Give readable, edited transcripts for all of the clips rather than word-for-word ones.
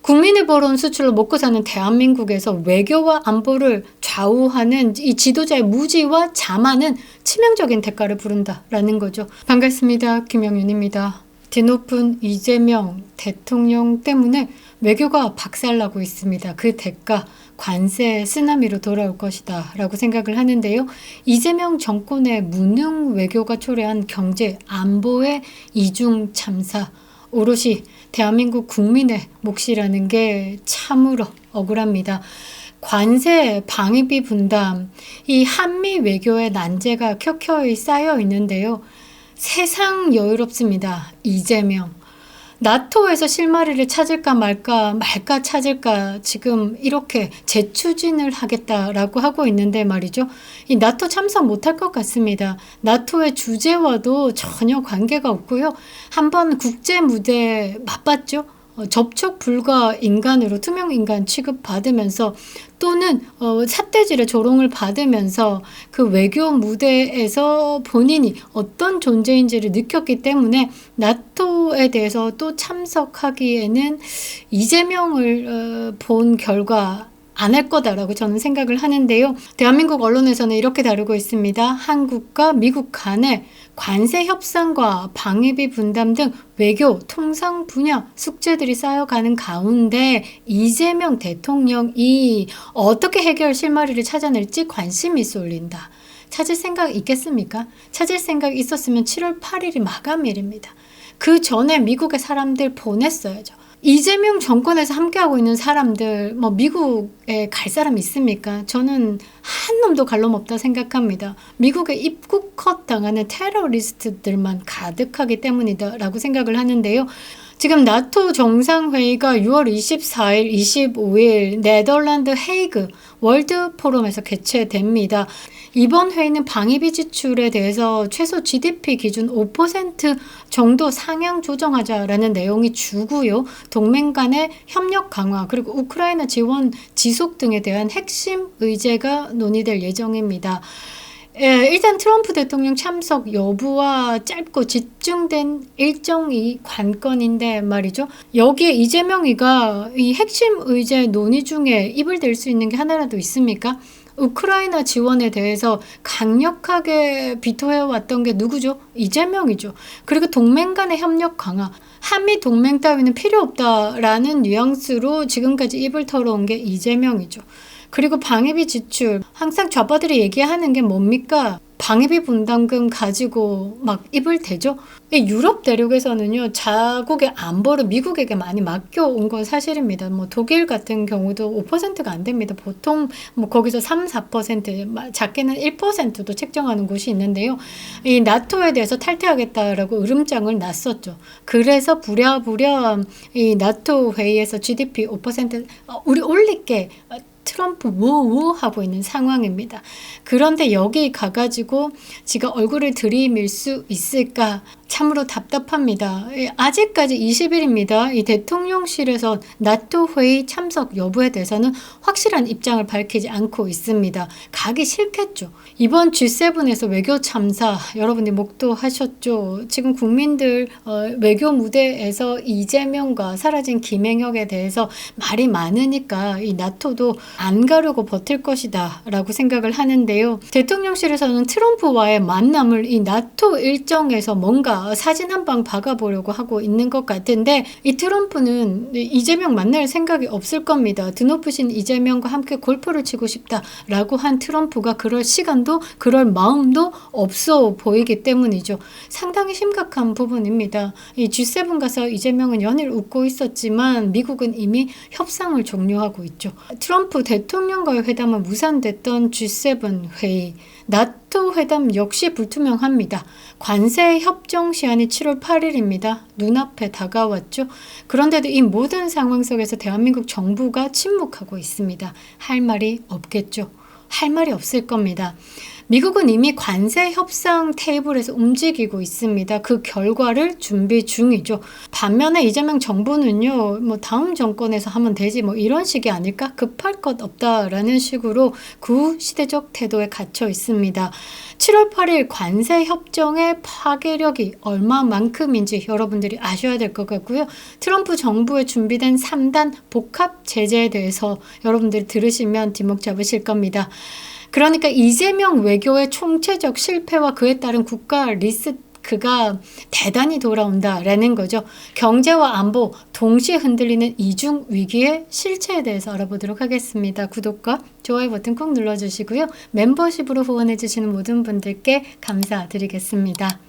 국민이 벌어온 수출로 먹고 사는 대한민국에서 외교와 안보를 좌우하는 이 지도자의 무지와 자만은 치명적인 대가를 부른다라는 거죠. 반갑습니다. 김영윤입니다. 뒤높은 이재명 대통령 때문에 외교가 박살나고 있습니다. 그 대가 관세 쓰나미로 돌아올 것이다 라고 생각을 하는데요. 이재명 정권의 무능 외교가 초래한 경제 안보의 이중 참사, 오롯이 대한민국 국민의 몫이라는 게 참으로 억울합니다. 관세, 방위비 분담, 이 한미 외교의 난제가 켜켜이 쌓여 있는데요. 세상 여유롭습니다. 이재명. 나토에서 실마리를 찾을까 말까 찾을까 지금 이렇게 재추진을 하겠다라고 하고 있는데 말이죠. 이 나토 참석 못할 것 같습니다. 나토의 주제와도 전혀 관계가 없고요. 한번 국제 무대에 맛봤죠. 접촉 불가 인간으로 투명 인간 취급받으면서 또는 삿대질의 조롱을 받으면서 그 외교 무대에서 본인이 어떤 존재인지를 느꼈기 때문에 나토에 대해서 또 참석하기에는 이재명을 본 결과 안 할 거다라고 저는 생각을 하는데요. 대한민국 언론에서는 이렇게 다루고 있습니다. 한국과 미국 간의 관세 협상과 방위비 분담 등 외교, 통상 분야 숙제들이 쌓여가는 가운데 이재명 대통령이 어떻게 해결 실마리를 찾아낼지 관심이 쏠린다. 찾을 생각 있겠습니까? 찾을 생각 있었으면 7월 8일이 마감일입니다. 그 전에 미국의 사람들 보냈어야죠. 이재명 정권에서 함께하고 있는 사람들, 미국에 갈 사람 있습니까? 저는 한 놈도 갈 놈 없다 생각합니다. 미국에 입국컷 당하는 테러리스트들만 가득하기 때문이다 라고 생각을 하는데요. 지금 나토 정상회의가 6월 24일, 25일 네덜란드 헤이그 월드 포럼에서 개최됩니다. 이번 회의는 방위비 지출에 대해서 최소 GDP 기준 5% 정도 상향 조정하자라는 내용이 주고요. 동맹 간의 협력 강화 그리고 우크라이나 지원 지속 등에 대한 핵심 의제가 논의될 예정입니다. 일단 트럼프 대통령 참석 여부와 짧고 집중된 일정이 관건인데 말이죠. 여기에 이재명이가 이 핵심 의제 논의 중에 입을 댈 수 있는 게 하나라도 있습니까? 우크라이나 지원에 대해서 강력하게 비토해왔던 게 누구죠? 이재명이죠. 그리고 동맹 간의 협력 강화, 한미 동맹 따위는 필요 없다라는 뉘앙스로 지금까지 입을 털어온 게 이재명이죠. 그리고 방위비 지출, 항상 좌파들이 얘기하는 게 뭡니까? 방위비 분담금 가지고 막 입을 대죠. 유럽 대륙에서는요, 자국의 안보를 미국에게 많이 맡겨온 건 사실입니다. 독일 같은 경우도 5%가 안 됩니다. 보통 거기서 3, 4%, 작게는 1%도 책정하는 곳이 있는데요. 이 나토에 대해서 탈퇴하겠다라고 으름장을 놨었죠. 그래서 부랴부랴 이 나토 회의에서 GDP 5% 우리 올릴게. 트럼프 우우 하고 있는 상황입니다. 그런데 여기 가가지고 지가 얼굴을 들이밀 수 있을까? 참으로 답답합니다. 아직까지 20일입니다. 이 대통령실에서 나토 회의 참석 여부에 대해서는 확실한 입장을 밝히지 않고 있습니다. 가기 싫겠죠. 이번 G7에서 외교 참사 여러분이 목도하셨죠. 지금 국민들 외교 무대에서 이재명과 사라진 김행혁에 대해서 말이 많으니까 이 나토도 안 가려고 버틸 것이다 라고 생각을 하는데요. 대통령실에서는 트럼프와의 만남을 이 나토 일정에서 뭔가 사진 한 방 박아보려고 하고 있는 것 같은데 이 트럼프는 이재명 만날 생각이 없을 겁니다. 드높으신 이재명과 함께 골프를 치고 싶다라고 한 트럼프가 그럴 시간도 그럴 마음도 없어 보이기 때문이죠. 상당히 심각한 부분입니다. 이 G7 가서 이재명은 연일 웃고 있었지만 미국은 이미 협상을 종료하고 있죠. 트럼프 대통령과의 회담은 무산됐던 G7 회의, 나토 회담 역시 불투명합니다. 관세 협정 시한이 7월 8일입니다. 눈앞에 다가왔죠. 그런데도 이 모든 상황 속에서 대한민국 정부가 침묵하고 있습니다. 할 말이 없겠죠. 할 말이 없을 겁니다. 미국은 이미 관세 협상 테이블에서 움직이고 있습니다. 그 결과를 준비 중이죠. 반면에 이재명 정부는요, 뭐 다음 정권에서 하면 되지 뭐 이런 식이 아닐까? 급할 것 없다라는 식으로 구시대적 태도에 갇혀 있습니다. 7월 8일 관세 협정의 파괴력이 얼마만큼인지 여러분들이 아셔야 될 것 같고요. 트럼프 정부에 준비된 3단 복합 제재에 대해서 여러분들이 들으시면 뒷목 잡으실 겁니다. 그러니까 이재명 외교의 총체적 실패와 그에 따른 국가 리스크가 대단히 돌아온다라는 거죠. 경제와 안보 동시에 흔들리는 이중 위기의 실체에 대해서 알아보도록 하겠습니다. 구독과 좋아요 버튼 꼭 눌러주시고요. 멤버십으로 후원해주시는 모든 분들께 감사드리겠습니다.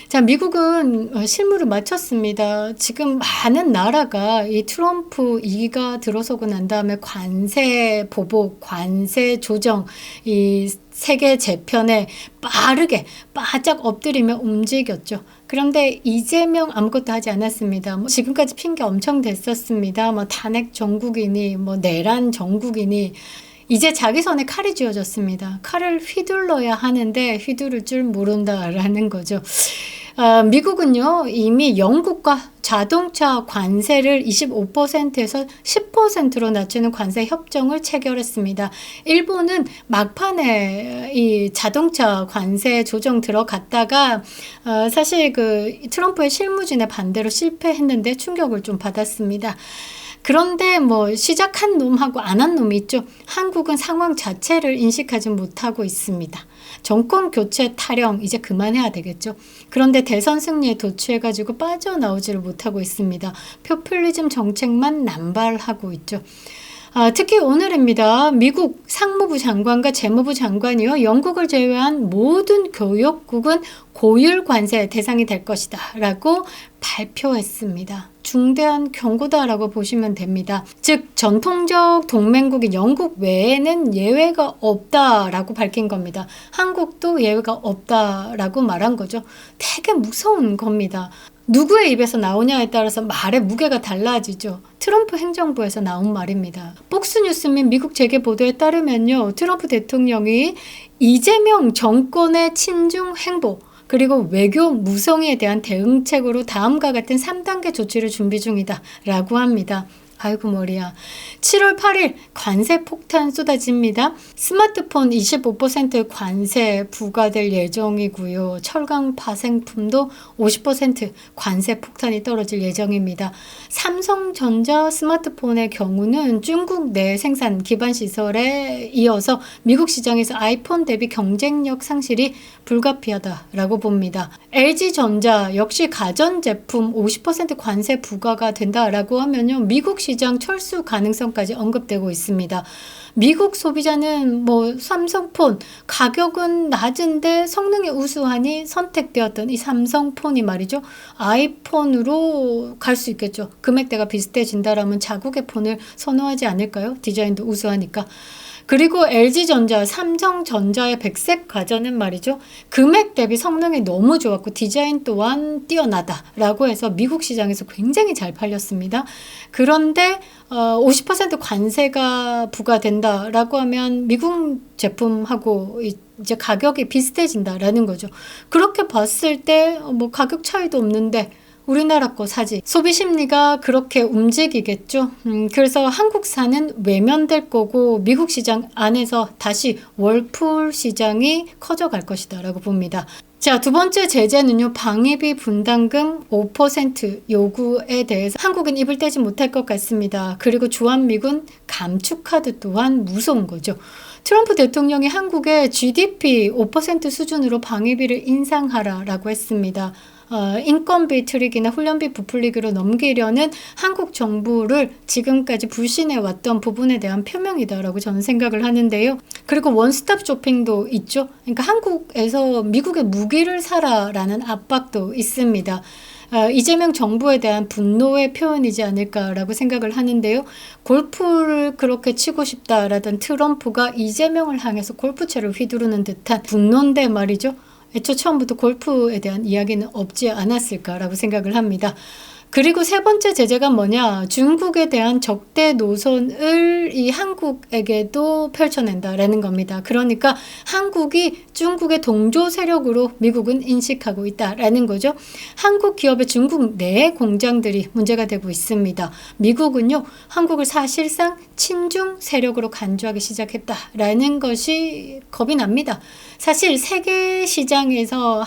자, 미국은 실무를 마쳤습니다. 지금 많은 나라가 이 트럼프 2기가 들어서고 난 다음에 관세 보복, 관세 조정, 이 세계 재편에 빠르게 바짝 엎드리며 움직였죠. 그런데 이재명 아무것도 하지 않았습니다. 뭐 지금까지 핑계 엄청 댔었습니다. 뭐 탄핵 정국이니 뭐 내란 정국이니 이제 자기 손에 칼이 쥐어졌습니다. 칼을 휘둘러야 하는데 휘두를 줄 모른다라는 거죠. 미국은요, 이미 영국과 자동차 관세를 25%에서 10%로 낮추는 관세 협정을 체결했습니다. 일본은 막판에 이 자동차 관세 조정 들어갔다가 사실 그 트럼프의 실무진의 반대로 실패했는데 충격을 좀 받았습니다. 그런데 뭐 시작한 놈하고 안 한 놈이 있죠. 한국은 상황 자체를 인식하지 못하고 있습니다. 정권 교체 타령 이제 그만해야 되겠죠. 그런데 대선 승리에 도취해가지고 빠져나오지를 못하고 있습니다. 포퓰리즘 정책만 남발하고 있죠. 특히 오늘입니다. 미국 상무부 장관과 재무부 장관이요. 영국을 제외한 모든 교역국은 고율 관세 대상이 될 것이다 라고 발표했습니다. 중대한 경고다라고 보시면 됩니다. 즉 전통적 동맹국인 영국 외에는 예외가 없다라고 밝힌 겁니다. 한국도 예외가 없다라고 말한 거죠. 되게 무서운 겁니다. 누구의 입에서 나오냐에 따라서 말의 무게가 달라지죠. 트럼프 행정부에서 나온 말입니다. 폭스뉴스 및 미국 재계 보도에 따르면요. 트럼프 대통령이 이재명 정권의 친중 행보 그리고 외교 무성의에 대한 대응책으로 다음과 같은 3단계 조치를 준비 중이다 라고 합니다. 아이고 머리야. 7월 8일 관세 폭탄 쏟아집니다. 스마트폰 25% 관세 부과될 예정이고요. 철강 파생품도 50% 관세 폭탄이 떨어질 예정입니다. 삼성전자 스마트폰의 경우는 중국 내 생산 기반 시설에 이어서 미국 시장에서 아이폰 대비 경쟁력 상실이 불가피하다라고 봅니다. LG전자 역시 가전제품 50% 관세 부과가 된다라고 하면요. 미국 시장 철수 가능성까지 언급되고 있습니다. 미국 소비자는 뭐 삼성폰 가격은 낮은데 성능이 우수하니 선택되었던 이 삼성폰이 말이죠. 아이폰으로 갈 수 있겠죠. 금액대가 비슷해진다라면 자국의 폰을 선호하지 않을까요? 디자인도 우수하니까. 그리고 LG전자, 삼성전자의 백색 가전은 말이죠. 금액 대비 성능이 너무 좋았고 디자인 또한 뛰어나다라고 해서 미국 시장에서 굉장히 잘 팔렸습니다. 그런데 50% 관세가 부과된다라고 하면 미국 제품하고 이제 가격이 비슷해진다라는 거죠. 그렇게 봤을 때 뭐 가격 차이도 없는데 우리나라 거 사지. 소비 심리가 그렇게 움직이겠죠. 그래서 한국산은 외면될 거고 미국 시장 안에서 다시 월풀 시장이 커져갈 것이다 라고 봅니다. 자, 두 번째 제재는요. 방위비 분담금 5% 요구에 대해서 한국은 입을 떼지 못할 것 같습니다. 그리고 주한미군 감축카드 또한 무서운 거죠. 트럼프 대통령이 한국의 GDP 5% 수준으로 방위비를 인상하라라고 했습니다. 인건비 트릭이나 훈련비 부풀리기로 넘기려는 한국 정부를 지금까지 불신해왔던 부분에 대한 표명이다라고 저는 생각을 하는데요. 그리고 원스톱 쇼핑도 있죠. 그러니까 한국에서 미국의 무기를 사라라는 압박도 있습니다. 이재명 정부에 대한 분노의 표현이지 않을까라고 생각을 하는데요. 골프를 그렇게 치고 싶다라던 트럼프가 이재명을 향해서 골프채를 휘두르는 듯한 분노인데 말이죠. 애초 처음부터 골프에 대한 이야기는 없지 않았을까라고 생각을 합니다. 그리고 세 번째 제재가 뭐냐? 중국에 대한 적대 노선을 이 한국에게도 펼쳐낸다라는 겁니다. 그러니까 한국이 중국의 동조 세력으로 미국은 인식하고 있다라는 거죠. 한국 기업의 중국 내 공장들이 문제가 되고 있습니다. 미국은요, 한국을 사실상 친중 세력으로 간주하기 시작했다라는 것이 겁이 납니다. 사실 세계 시장에서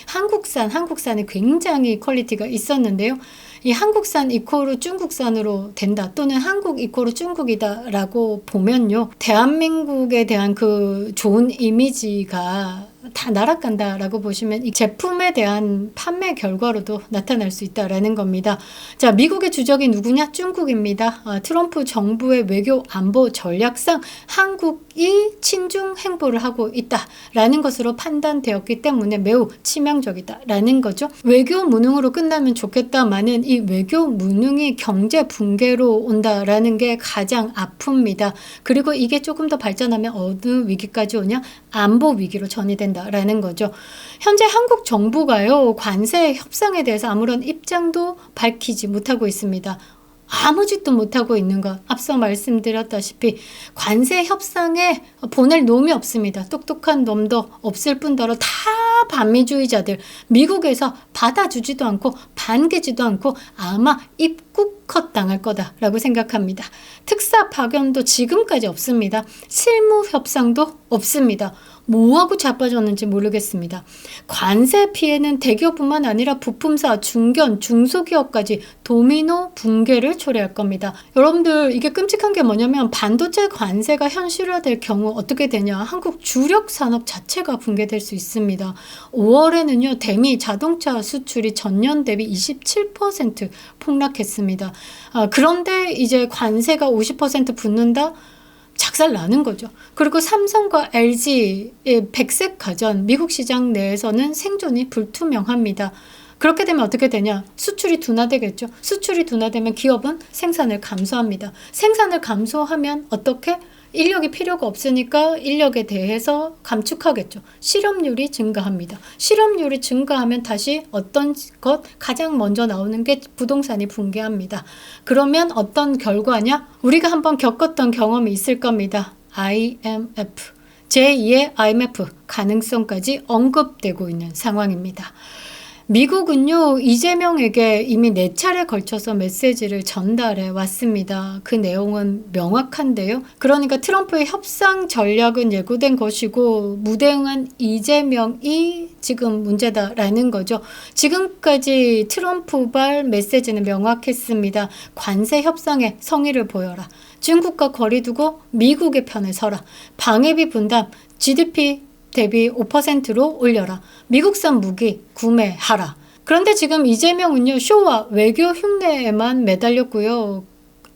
한국산이 굉장히 퀄리티가 있었는데요. 이 한국산 이코르 중국산으로 된다, 또는 한국 이코르 중국이다라고 보면요, 대한민국에 대한 그 좋은 이미지가 다 날아간다라고 보시면 이 제품에 대한 판매 결과로도 나타날 수 있다라는 겁니다. 자, 미국의 주적이 누구냐? 중국입니다. 트럼프 정부의 외교 안보 전략상 한국이 친중 행보를 하고 있다라는 것으로 판단되었기 때문에 매우 치명적이다라는 거죠. 외교 무능으로 끝나면 좋겠다마는 이 외교 무능이 경제 붕괴로 온다라는 게 가장 아픕니다. 그리고 이게 조금 더 발전하면 어느 위기까지 오냐? 안보 위기로 전이된다라는 거죠. 현재 한국 정부가요, 관세 협상에 대해서 아무런 입장도 밝히지 못하고 있습니다. 아무 짓도 못하고 있는 것, 앞서 말씀드렸다시피 관세 협상에 보낼 놈이 없습니다. 똑똑한 놈도 없을 뿐더러 다 반미주의자들, 미국에서 받아주지도 않고 반기지도 않고 아마 입국컷 당할 거다라고 생각합니다. 특사 파견도 지금까지 없습니다. 실무 협상도 없습니다. 뭐하고 자빠졌는지 모르겠습니다. 관세 피해는 대기업뿐만 아니라 부품사, 중견, 중소기업까지 도미노 붕괴를 초래할 겁니다. 여러분들, 이게 끔찍한 게 뭐냐면 반도체 관세가 현실화될 경우 어떻게 되냐? 한국 주력 산업 자체가 붕괴될 수 있습니다. 5월에는요, 대미 자동차 수출이 전년 대비 27% 폭락했습니다. 그런데 이제 관세가 50% 붙는다? 작살 나는 거죠. 그리고 삼성과 LG의 백색 가전, 미국 시장 내에서는 생존이 불투명합니다. 그렇게 되면 어떻게 되냐? 수출이 둔화되겠죠. 수출이 둔화되면 기업은 생산을 감소합니다. 생산을 감소하면 어떻게? 인력이 필요가 없으니까 인력에 대해서 감축하겠죠. 실업률이 증가합니다. 실업률이 증가하면 다시 어떤 것? 가장 먼저 나오는 게 부동산이 붕괴합니다. 그러면 어떤 결과냐? 우리가 한번 겪었던 경험이 있을 겁니다. IMF, 제2의 IMF 가능성까지 언급되고 있는 상황입니다. 미국은요, 이재명에게 이미 4차례 걸쳐서 메시지를 전달해 왔습니다. 그 내용은 명확한데요. 그러니까 트럼프의 협상 전략은 예고된 것이고 무대응한 이재명이 지금 문제다라는 거죠. 지금까지 트럼프발 메시지는 명확했습니다. 관세 협상에 성의를 보여라. 중국과 거리 두고 미국의 편에 서라. 방위비 분담, GDP 대비 5%로 올려라. 미국산 무기 구매하라. 그런데 지금 이재명은요, 쇼와 외교 흉내에만 매달렸고요.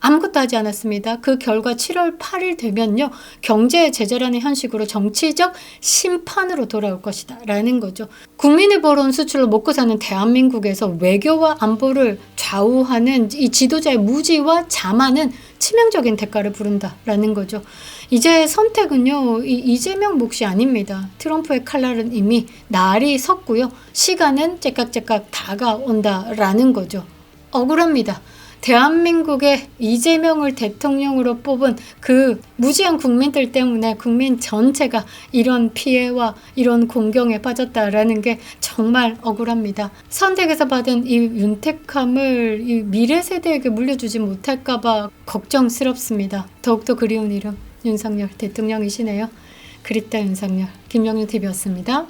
아무것도 하지 않았습니다. 그 결과 7월 8일 되면요, 경제 제재라는 현식으로 정치적 심판으로 돌아올 것이다 라는 거죠. 국민이 벌어온 수출로 먹고 사는 대한민국에서 외교와 안보를 좌우하는 이 지도자의 무지와 자만은 치명적인 대가를 부른다라는 거죠. 이제 선택은요, 이재명 몫이 아닙니다. 트럼프의 칼날은 이미 날이 섰고요. 시간은 째깍째깍 다가온다라는 거죠. 억울합니다. 대한민국의 이재명을 대통령으로 뽑은 그 무지한 국민들 때문에 국민 전체가 이런 피해와 이런 공경에 빠졌다라는 게 정말 억울합니다. 선택에서 받은 이 윤택함을 이 미래 세대에게 물려주지 못할까 봐 걱정스럽습니다. 더욱더 그리운 이름 윤석열 대통령이시네요. 그립다 윤석열, 김영윤TV였습니다.